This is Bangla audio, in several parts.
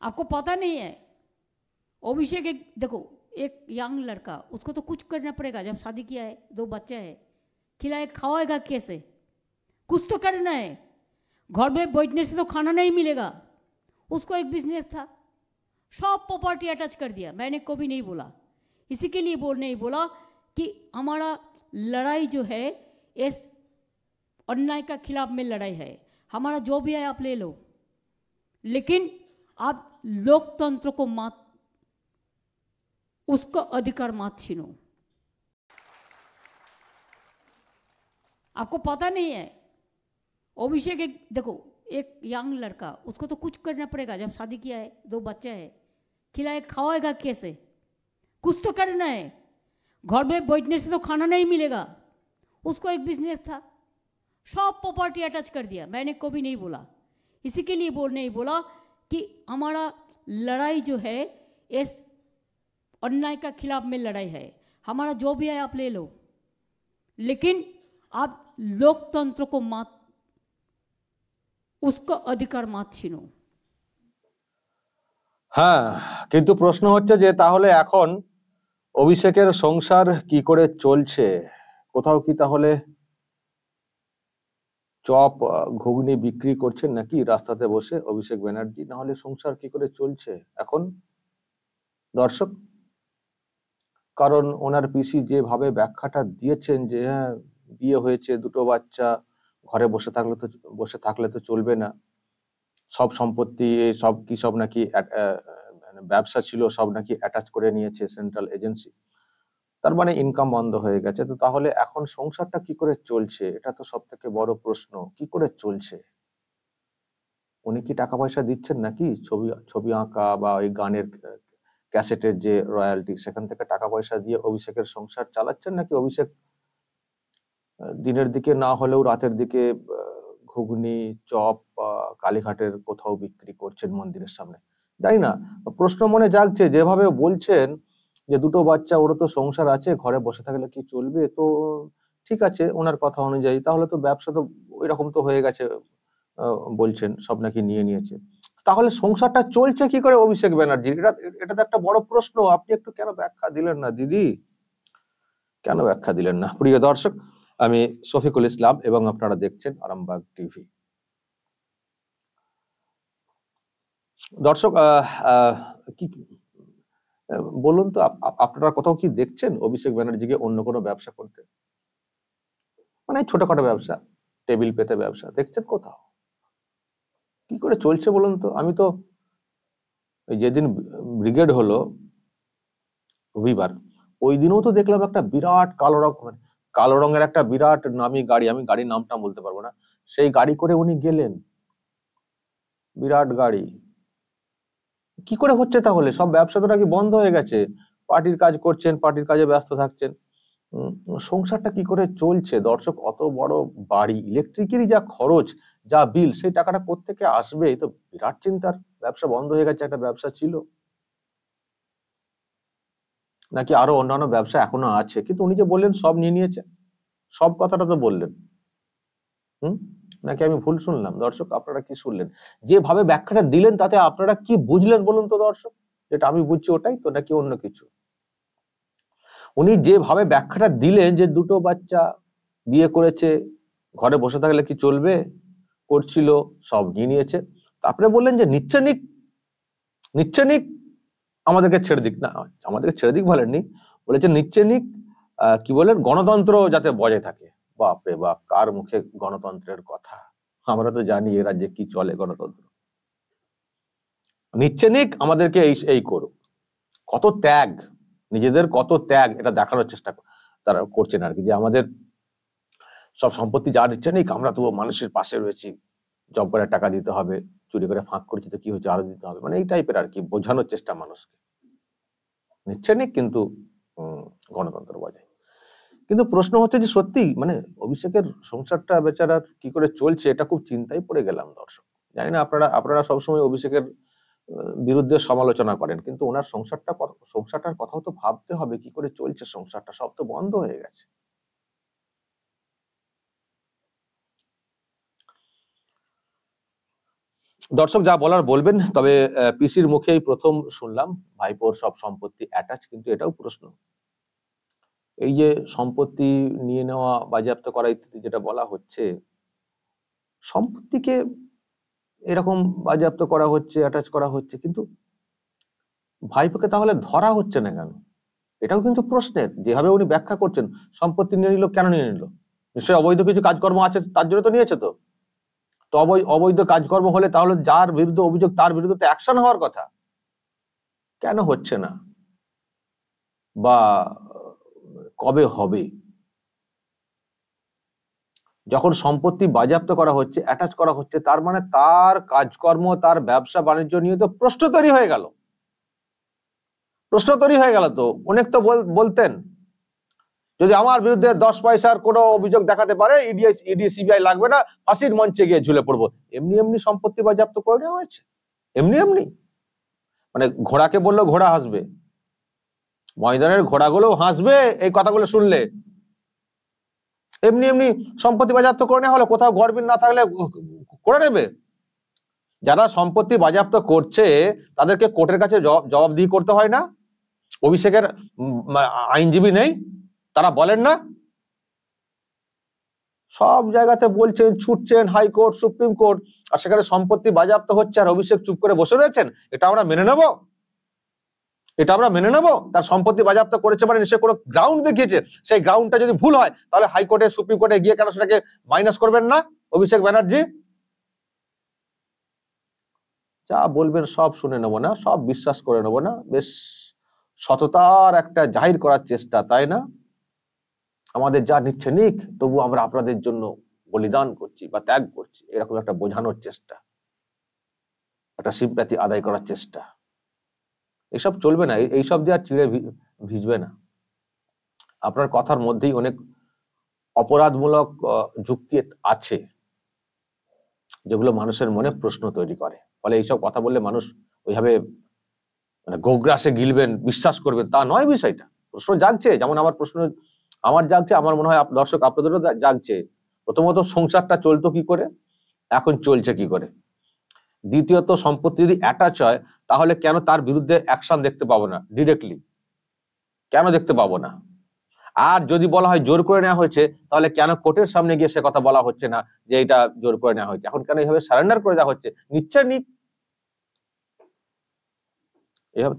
आपको पता नहीं है, अभिषेक एक देखो, एक यंग लड़का, उसको तो कुछ करना पड़ेगा। जब शादी किया है, 2 बच्चा है, खिलाए खवाएगा कैसे? कुछ तो करना है। घर में बैठने से तो खाना नहीं मिलेगा। उसको एक बिजनेस था, सब प्रॉपर्टी अटैच कर दिया। मैंने कभी नहीं बोला, इसी के लिए नहीं बोला कि हमारा लड़ाई जो है इस अन्याय का खिलाफ में लड़ाई है। हमारा जो भी है आप ले लो, लेकिन आप लोकतंत्र को मत, उसका अधिकार मत छीनो। आपको पता नहीं है, अभिषेक एक देखो, एक यंग लड़का, उसको तो कुछ करना पड़ेगा। जब शादी किया है, 2 बच्चा है, खिलाए खवाएगा कैसे? कुछ तो करना है। घर में बैठने से तो खाना नहीं मिलेगा। उसको एक बिजनेस था, सब प्रॉपर्टी अटैच कर दिया। मैंने कभी नहीं बोला, इसी के लिए नहीं बोला कि हमारा लड़ाई जो है इस अन्याय का खिलाफ में लड़ाई है। हमारा जो भी है आप ले लो, लेकिन आप लोकतंत्र को मत, उसका अधिकार मत छीनो। হ্যাঁ, কিন্তু প্রশ্ন হচ্ছে যে তাহলে এখন অভিষেকের সংসার কি করে চলছে? কোথাও কি তাহলে চপ ঘুগনি বিক্রি করছেন নাকি রাস্তাতে বসে অভিষেক ব্যানার্জি? না হলে সংসার কি করে চলছে এখন দর্শক? কারণ ওনার পিসি যেভাবে ব্যাখ্যাটা দিয়েছেন যে হ্যাঁ, বিয়ে হয়েছে, 2টো বাচ্চা, ঘরে বসে থাকলে তো চলবে না, সব সম্পত্তি সব কি সব নাকি মানে ব্যবসা ছিল সব নাকি অ্যাটাচ করে নিয়েছে সেন্ট্রাল এজেন্সি, তার মানে ইনকাম বন্ধ হয়ে গেছে। তো তাহলে এখন সংসারটা কি করে চলছে? এটা তো সব থেকে বড় প্রশ্ন। কি করে চলছে? উনি কি টাকা পয়সা দিচ্ছেন নাকি? ছবি ছবি আঁকা বা ওই গানের ক্যাসেটের যে রয়্যালটি, সেখান থেকে টাকা পয়সা দিয়ে অভিষেকের সংসার চালাচ্ছেন, নাকি অভিষেক দিনের দিকে না হলেও রাতের দিকে ঘুগনি চপ কালীঘাটের কোথাও বিক্রি করছেন মন্দিরের সামনে? জানি না, প্রশ্ন মনে জাগছে। যেভাবে বলছেন যে 2টো বাচ্চা, ওরও তো সংসার আছে, ঘরে বসে থাকলে কি চলবে? তো ঠিক আছে, ওনার কথা অনুযায়ী তাহলে তো ব্যবসা তো ওই রকম তো হয়ে গেছে। বলছেন সব নাকি নিয়ে নিয়েছে। তাহলে সংসারটা চলছে কি করে অভিষেক ব্যানার্জি? এটা তো একটা বড় প্রশ্ন। আপনি একটু কেন ব্যাখ্যা দিলেন না দিদি? কেন ব্যাখ্যা দিলেন না? প্রিয় দর্শক, আমি শফিকুল ইসলাম এবং আপনারা দেখছেন আরামবাগ টিভি। দর্শক, কি বলুন তো, আপনারা কোথাও কি দেখছেন অভিষেক ব্যানার্জিকে অন্য কোনো ব্যবসা করতে? মানে ছোটখাটো ব্যবসা, টেবিল পেতে ব্যবসা দেখছেন কোথাও? কি করে চলছে বলুন তো? আমি তো যেদিন ব্রিগেড হলো রবিবার, ওই দিনও তো দেখলাম একটা বিরাট কালো রঙের একটা বিরাট নামি গাড়ি, আমি গাড়ির নামটা বলতে পারবো না, সেই গাড়ি করে উনি গেলেন। বিরাট গাড়ি। কি করে হচ্ছে তাহলে? সব ব্যবসা তো নাকি বন্ধ হয়ে গেছে। পার্টির কাজ করছেন, পার্টির কাজে ব্যস্ত থাকছেন। সংসারটা কি করে চলছে দর্শক? অত বড় বাড়ি, ইলেকট্রিকেরই যা খরচ, যা বিল, সেই টাকাটা কোত্থেকে আসবে? এই তো বিরাট চিন্তার। ব্যবসা বন্ধ হয়ে গেছে, একটা ব্যবসা ছিল, নাকি আরো অন্যান্য ব্যবসা এখনো আছে? কিন্তু উনি যে বললেন সব নিয়ে নিয়েছে, সব কথাটা তো বললেন। নাকি আমি ভুল শুনলাম? দর্শক, আপনারা কি শুনলেন? যেভাবে ব্যাখ্যাটা দিলেন তাতে আপনারা কি বুঝলেন বলুন তো দর্শক? যেটা আমি বুঝছি ওটাই তো, নাকি অন্য কিছু? উনি যেভাবে ব্যাখ্যাটা দিলেন যে 2টো বাচ্চা, বিয়ে করেছে, ঘরে বসে থাকলে কি চলবে, করছিল, সব নিয়ে নিয়েছে, তারপরে বললেন যে নিচ্ছে নিক, আমাদেরকে ছেড়ে দিক। না, আমাদেরকে ছেড়ে দিক বলেননি, বলেছেন নিচ্ছে নিক, কি বলেন, গণতন্ত্র যাতে বজায় থাকে। বাপরে বাপ, কার মুখে গণতন্ত্রের কথা? আমরা তো জানি এ রাজ্যে কি চলে, গণতন্ত্র। নিচ্ছে নিক, আমাদেরকে এই করুক। কত ত্যাগ, নিজেদের কত ত্যাগ, এটা দেখানোর চেষ্টা তারা করছেন আর কি, যে আমাদের সব সম্পত্তি যা নিচ্ছে নিক, আমরা তো মানুষের পাশে রয়েছি, জব করে টাকা দিতে হবে, চুরি করে ফাঁক করেছি তো কি হয়েছে, আরো দিতে হবে, মানে এই টাইপের আর কি বোঝানোর চেষ্টা মানুষকে। নিচ্ছে নিক, কিন্তু গণতন্ত্র বজায়। কিন্তু প্রশ্ন হচ্ছে যে সত্যি মানে অভিষেকের সংসারটা বেচারার কি করে চলছে, এটা খুব চিন্তায় পড়ে গেলাম দর্শক। জানি না আপনারা সবসময় অভিষেকের বিরুদ্ধে সমালোচনা করেন, কিন্তু ওনার সংসারটার কথাও তো ভাবতে হবে, কি করে চলছে সংসারটা, সব তো বন্ধ হয়ে গেছে। দর্শক যা বলার বলবেন, তবে পিসির মুখেই প্রথম শুনলাম ভাইপোর সব সম্পত্তি অ্যাটাচ, কিন্তু এটাও প্রশ্ন, এই যে সম্পত্তি নিয়ে নেওয়া, বাজেয়াপ্ত করা ইত্যাদি যেটা বলা হচ্ছে, সম্পত্তিকে এরকম বাজেয়াপ্ত করা হচ্ছে, অ্যাটাচ করা হচ্ছে, কিন্তু ভাইপোকে তাহলে ধরা হচ্ছে না কেন? এটাও কিন্তু প্রশ্নের। যেভাবে উনি ব্যাখ্যা করছেন, সম্পত্তি নিয়ে নিল, কেন নিয়ে নিল? নিশ্চয়ই অবৈধ কিছু কাজকর্ম আছে, তার জন্য তো নিয়েছে। তো অবৈধ কাজকর্ম হলে তাহলে যার বিরুদ্ধে অভিযোগ তার বিরুদ্ধে তো অ্যাকশন হওয়ার কথা, কেন হচ্ছে না বা কবে হবে? যখন সম্পত্তি বাজেয়াপ্ত করা হচ্ছে, অ্যাটাচ করা হচ্ছে, তার মানে তার কাজকর্ম, তার ব্যবসা বাণিজ্য নিয়ে তো প্রশ্ন তৈরি হয়ে গেল। তো অনেক তো বলতেন, যদি আমার বিরুদ্ধে 10 পয়সার কোনো অভিযোগ দেখাতে পারে, ইডি সিবিআই লাগবে না, ফাঁসির মঞ্চে গিয়ে ঝুলে পড়বো। এমনি সম্পত্তি বাজেয়াপ্ত করে নেওয়া হয়েছে, এমনি। মানে ঘোড়াকে বললো ঘোড়া হাসবে, ময়দানের ঘোড়াগুলো হাসবে এই কথাগুলো শুনলে। এমনি সম্পত্তি বাজেয়াপ্ত করে নেওয়া হলো, কোথাও গরমিল না থাকলে করে নেবে। যারা সম্পত্তি বাজেয়াপ্ত করছে তাদেরকে কোর্টের কাছে জবাবদিহি করতে হয় না? অভিষেকের আইনজীবী নেই, তারা বলেন না? সব জায়গাতে বলছেন, ছুটছেন হাইকোর্ট, সুপ্রিম কোর্ট, আর সেখানে সম্পত্তি বাজেয়াপ্ত হচ্ছে আর অভিষেক চুপ করে বসে রয়েছেন। এটা আমরা মেনে নেব? তার সম্পত্তি বাজেয়াপ্ত করেছে মানে নিশ্চয়ই কোনো গ্রাউন্ড দেখিয়েছে। সেই গ্রাউন্ডটা যদি ভুল হয়, তাহলে হাইকোর্টে, সুপ্রিম কোর্টে গিয়ে কেন সেটাকে মাইনাস করবেন না অভিষেক ব্যানার্জি? যা বলবেন সব শুনে নেবো না, সব বিশ্বাস করে নেবো না। বেশ সততার একটা জাহির করার চেষ্টা, তাই না? আমাদের যা নিচ্ছে নিক, তবু আমরা আপনাদের জন্য বলিদান করছি বা ত্যাগ করছি, এরকম একটা বোঝানোর চেষ্টা, একটা সিম্প্যাথি আদায় করার চেষ্টা। এসব চলবে না, এইসব দিয়ে আর চিড়ে ভিজবে না। আপনার কথার মধ্যেই অনেক অপরাধমূলক যুক্তি আছে, যেগুলো মানুষের মনে প্রশ্ন তৈরি করে। ফলে এইসব কথা বললে মানুষ ওইভাবে মানে গোগ্রাসে গিলবেন, বিশ্বাস করবেন তা নয় বিষয়টা। প্রশ্ন জাগছে, যেমন আমার জাগছে, আমার মনে হয় দর্শক আপনাদেরও জাগছে। প্রথমত, সংসারটা চলতো কি করে, এখন চলছে কি করে? দ্বিতীয়ত, সম্পত্তি যদি অ্যাটাচ হয়, তাহলে কেন তার বিরুদ্ধে অ্যাকশন দেখতে পাবো না ডিরেক্টলি? কেন দেখতে পাবো না? আর যদি বলা হয় জোর করে নেওয়া হয়েছে, তাহলে কেন কোর্টের সামনে গিয়ে সে কথা বলা হচ্ছে না যে এটা জোর করে নেওয়া হয়েছে? এখন কেন এইভাবে সারেন্ডার করে দেওয়া হচ্ছে? নিচ্ছে নিক।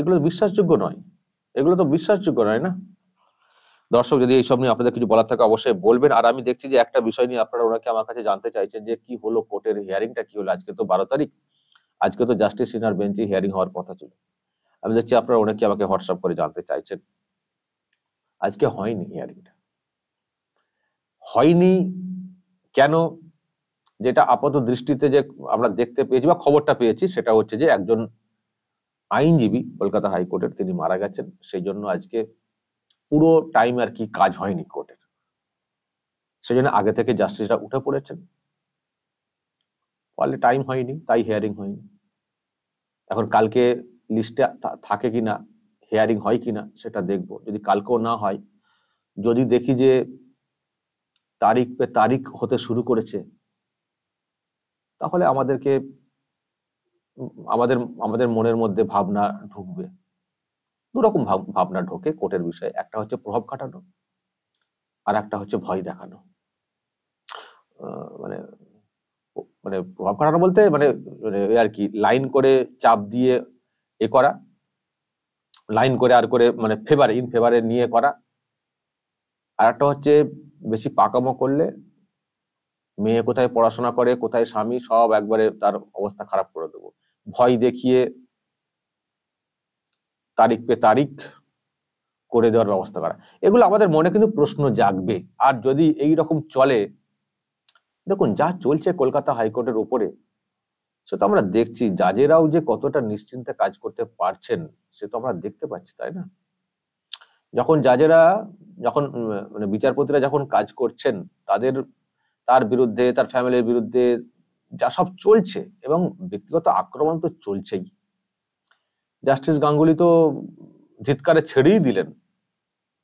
এগুলো বিশ্বাসযোগ্য নয়, না। দর্শক, যদি এইসব নিয়ে আপনাদের কিছু বলার থাকে অবশ্যই বলবেন। আর আমি দেখছি যে একটা বিষয় নিয়ে আপনারা ওনাকে আমার কাছে জানতে চাইছেন যে কি হলো, কোর্টের হিয়ারিংটা কি হলো। আজকে তো 12 তারিখ, আজকে তো জাস্টিস সিনহার বেঞ্চে হিয়ারিং হওয়ার কথা ছিল। আমি দেখছি আপনারা অনেকে আমাকে হোয়াটসঅ্যাপ করে জানতে চাইছেন, আজকে হয়নি হিয়ারিংটা। হয়নি কেন? যেটা আপাত দৃষ্টিতে যে আমরা দেখতে পেয়েছি বা খবরটা পেয়েছি, সেটা হচ্ছে যে একজন আইনজীবী কলকাতা হাইকোর্টের, তিনি মারা গেছেন। সেই জন্য আজকে পুরো টাইম আর কি কাজ হয়নি কোর্টের, সেই জন্য আগে থেকে জাস্টিসরা উঠে পড়েছেন, ফলে টাইম হয়নি, তাই হিয়ারিং হয়নি। এখন কালকে লিস্টে থাকে কিনা, হিয়ারিং হয় কিনা সেটা দেখবো। যদি কালকেও না হয়, যদি দেখি যে তারিখ পে তারিখ হতে শুরু করেছে, তাহলে আমাদের মনের মধ্যে ভাবনা ঢুকবে। দুরকম ভাবনা ঢোকে কোর্টের বিষয়ে। একটা হচ্ছে প্রভাব খাটানো, আর একটা হচ্ছে ভয় দেখানো। মানে মানে প্রভাব খাটানো বলতে মানে আর কি, লাইন করে চাপ দিয়ে এ করা, লাইন করে আর করে মানে ইন ফেভারে নিয়ে করা। আর একটা হচ্ছে বেশি পাকামো করলে মেয়ে কোথায় পড়াশোনা করে, কোথায় স্বামী, সব একবারে তার অবস্থা খারাপ করে দেবো। ভয় দেখিয়ে তারিখ পে তারিখ করে দেওয়ার ব্যবস্থা করা, এগুলো আমাদের মনে কিন্তু প্রশ্ন জাগবে। আর যদি এই রকম চলে, দেখুন যা চলছে কলকাতা হাইকোর্টের উপরে, সে তো আমরা দেখছি। জাজেরাও যে কতটা নিশ্চিন্তে কাজ করতে পারছেন সে তো আমরা দেখতে পাচ্ছি, তাই না? যখন জাজেরা, যখন মানে বিচারপতিরা যখন কাজ করছেন, তার বিরুদ্ধে, তার ফ্যামিলির বিরুদ্ধে যা সব চলছে, এবং ব্যক্তিগত আক্রমণ তো চলছেই। জাস্টিস গাঙ্গুলি তো ধিৎকারে ছেড়েই দিলেন,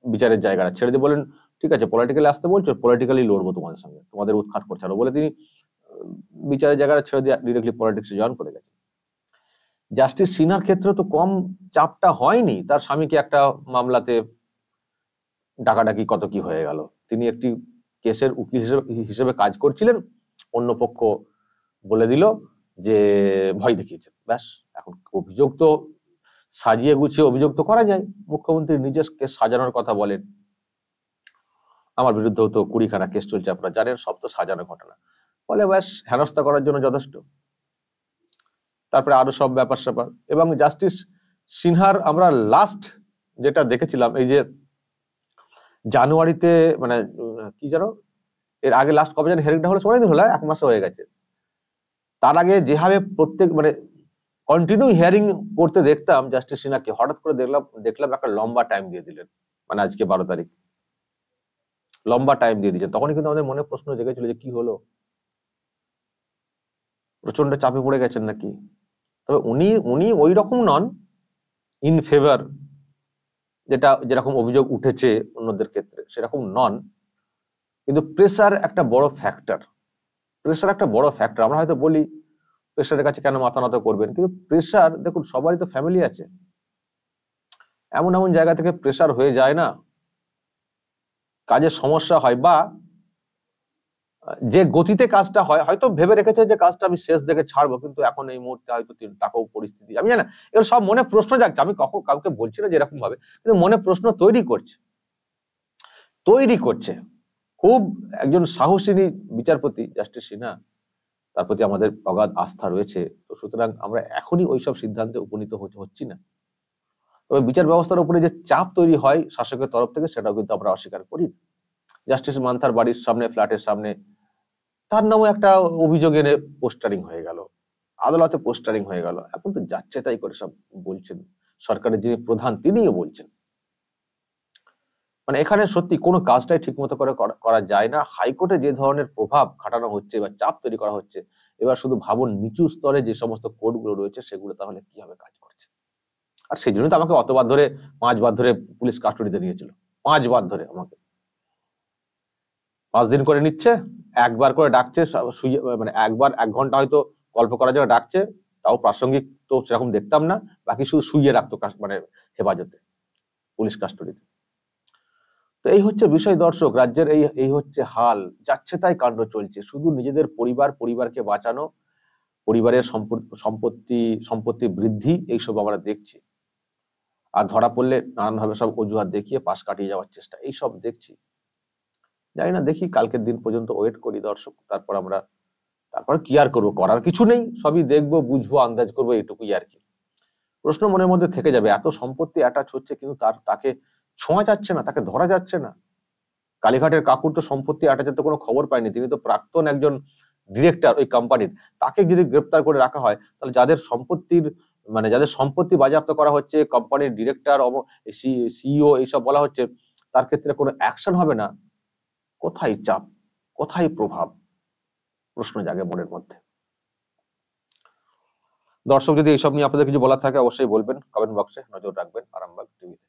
বিচারের জায়গাটা ছেড়ে দিয়ে বলেন, ঠিক আছে পলিটিক্যালি আসতে বলছো, পলিটিক্যালি লড়বো তোমাদের সঙ্গে, তোমাদের উৎখাত করছে আরো, বলে তিনি বিচারের জায়গাটা ছেড়ে দিয়ে ডিরেক্টলি পলিটিক্সে জয়েন করে গেছে। জাস্টিস সিনহার ক্ষেত্রে তো কম চাপটা হয়নি, তার স্বামীকে একটা মামলাতে ডাকাডাকি কত কি হয়ে গেল, তিনি একটি কেসের উকিল হিসেবে কাজ করছিলেন, অন্য পক্ষ বলে দিল যে ভয় দেখিয়েছেন, ব্যাস। এখন অভিযোগ তো সাজিয়ে গুছিয়ে অভিযোগ তো করা যায়, মুখ্যমন্ত্রী নিজের কেস সাজানোর কথা বলেন, আমার বিরুদ্ধেও তো 20খানা কেস চলছে, আপনারা জানেন, সব তো সাজানো ঘটনা, বলে ব্যাস হেনস্থা করার জন্য যথেষ্ট। তারপরে আরো সব ব্যাপার স্যাপার। এবং জাস্টিস সিনহার আমরা লাস্ট যেটা দেখেছিলাম এই যে জানুয়ারিতে, মানে কি জানো এর আগে লাস্ট কবে যেন হেয়ারিংটা হলো, অনেকদিন হলো, 1 মাস হয়ে গেছে। তার আগে যেভাবে প্রত্যেক মানে কন্টিনিউ হিয়ারিং করতে দেখতাম জাস্টিস সিনহাকে, হঠাৎ করে দেখলাম একটা লম্বা টাইম দিয়ে দিলেন, মানে আজকে 12 তারিখ, লম্বা টাইম দিয়ে দিয়েছেন। তখনই কিন্তু আমাদের মনে প্রশ্ন জেগেছিল যে কি হলো, প্রচন্ড চাপে পড়ে গেছেন নাকি। তবে উনি ওই রকম নন ইন ফেভার, যেরকম অভিযোগ উঠেছে অন্যদের ক্ষেত্রে সেরকম নন, কিন্তু প্রেসার একটা বড় ফ্যাক্টর। আমরা হয়তো বলি প্রেসারের কাছে কেন মাথা নত করবেন, কিন্তু প্রেসার দেখুন সবারই তো ফ্যামিলি আছে, এমন এমন জায়গা থেকে প্রেসার হয়ে যায় না, কাজের সমস্যা হয়, বা যে গতিতে কাজটা হয়, হয়তো ভেবে রেখেছে যে কাজটা আমি শেষ দেখে ছাড়বো, কিন্তু এখন এই মুহূর্তে হয়তো তাকেও পরিস্থিতি, আমি জানি না, এগুলো সব মনে প্রশ্ন জাগছে। আমি কখন কাউকে বলছি না যে এরকম ভাবে, কিন্তু মনে প্রশ্ন তৈরি করছে। খুব একজন সাহসিনী বিচারপতি জাস্টিস সিনহা, তার প্রতি আমাদের অগাধ আস্থা রয়েছে। তো সুতরাং আমরা এখনই ওইসব সিদ্ধান্তে উপনীত হচ্ছি না। তবে বিচার ব্যবস্থার উপরে যে চাপ তৈরি হয় শাসকের তরফ থেকে, সেটাও কিন্তু আমরা অস্বীকার করি। জাস্টিস মান্থার বাড়ির সামনে, ফ্ল্যাটের সামনে তার নামে একটা অভিযোগ এনে পোস্টারিং হয়ে গেল, আদালতে পোস্টারিং হয়ে গেল। এখন তো যাচ্ছে তাই করে সব বলছেন, সরকারের যিনি প্রধান তিনিও বলছেন। মানে এখানে সত্যি কোনো কাজটাই ঠিক মতো করে করা যায় না। হাইকোর্টে যে ধরনের প্রভাব খাটানো হচ্ছে বা চাপ তৈরি করা হচ্ছে, এবার শুধু ভাবুন নিচু স্তরে যে সমস্ত কোর্টগুলো রয়েছে সেগুলো তাহলে কিভাবে কাজ করছে। আর সেই জন্য তো আমাকে 5 বার ধরে পুলিশ কাস্টডিতে নিয়েছিল, 5 বার ধরে আমাকে 5 দিন করে নিচ্ছে, একবার করে ডাকছে, মানে 1 ঘন্টা হয়তো গল্প করার জন্য ডাকছে, তাও প্রাসঙ্গিক তো সেরকম দেখতাম না, বাকি শুধু শুইয়ে রাখতো মানে হেফাজতে, পুলিশ কাস্টডিতে। তো এই হচ্ছে বিষয় দর্শক, রাজ্যের এই হচ্ছে হাল, যাচ্ছে তাই কাণ্ড চলছে, শুধু নিজেদের পরিবারকে বাঁচানো, পরিবারের সম্পত্তি বৃদ্ধি, এইসব আমরা দেখছি। আর ধরা পড়লে নানানভাবে সব অজুহাত দেখিয়ে পাশ কাটিয়ে যাওয়ার চেষ্টা, এইসব দেখছি। জানি না, দেখি কালকের দিন পর্যন্ত ওয়েট করি দর্শক, তারপর কি আর করবো, করার কিছু নেই, সবই দেখবো, বুঝবো, আন্দাজ করবো, এটুকুই আর কি। প্রশ্ন মনের মধ্যে থেকে যাবে, এত সম্পত্তি অ্যাটাচ হচ্ছে কিন্তু তাকে ছোঁয়া যাচ্ছে না, তাকে ধরা যাচ্ছে না। কালীঘাটের কাকুর তো সম্পত্তি অ্যাটাচের তো কোনো খবর পাইনি, তিনি তো প্রাক্তন একজন ডিরেক্টর ওই কোম্পানির, তাকে যদি গ্রেপ্তার করে রাখা হয়, তাহলে যাদের সম্পত্তি বাজেয়াপ্ত করা হচ্ছে, কোম্পানির ডিরেক্টর, সিইও এইসব বলা হচ্ছে, তার ক্ষেত্রে কোনো অ্যাকশন হবে না। কোথায় চাপ, কোথায় প্রভাব, প্রশ্ন জাগে মনের মধ্যে। দর্শক, যদি এইসব নিয়ে আপনাদের কিছু বলার থাকে অবশ্যই বলবেন, কমেন্ট বক্সে নজর রাখবেন আরামবাগ টিভিতে।